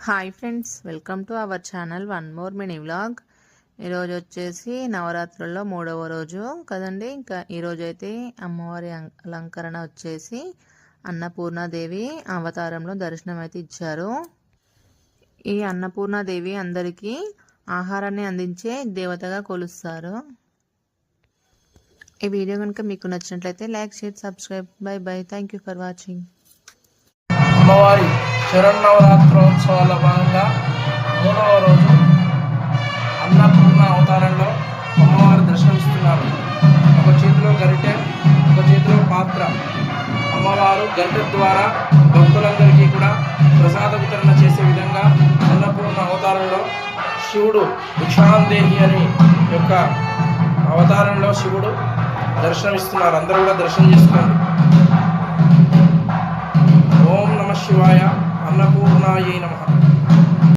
Hi friends, welcome to our channel one more mini vlog. ఈరోజు వచ్చేసి నవరాత్రుల్లో 3వ రోజు కదండి. ఇంకా ఈరోజు అయితే అమ్మవారి అలంకరణ వచ్చేసి అన్నపూర్ణాదేవి అవతారంలో దర్శనం అయితే ఇచ్చారు. ఈ అన్నపూర్ణాదేవి అందరికీ ఆహారాన్ని అందించే దేవతగా కొలుస్తారు. ఈ వీడియో కనుక మీకు నచ్చినట్లయితే like, share, subscribe. By. Thank you for watching. అమ్మవారి శరన్నవరాత్రోత్సవాల భాగంగా 3వ రోజు అన్నపూర్ణ అవతారంలో అమ్మవారు దర్శనమిస్తున్నారు. ఒక చేతిలో గరిటె, ఒక చేతిలో పాత్ర. అమ్మవారు గరిటె ద్వారా భక్తులందరికీ కూడా ప్రసాద వితరణ చేసే విధంగా అన్నపూర్ణ అవతారంలో శివుడు భిక్షాందేహి అని యొక్క అవతారంలో శివుడు దర్శనమిస్తున్నారు. అందరూ కూడా దర్శనం చేసుకోండి. ఓం నమః శివాయ. అన్నపూర్ణాయై నమః.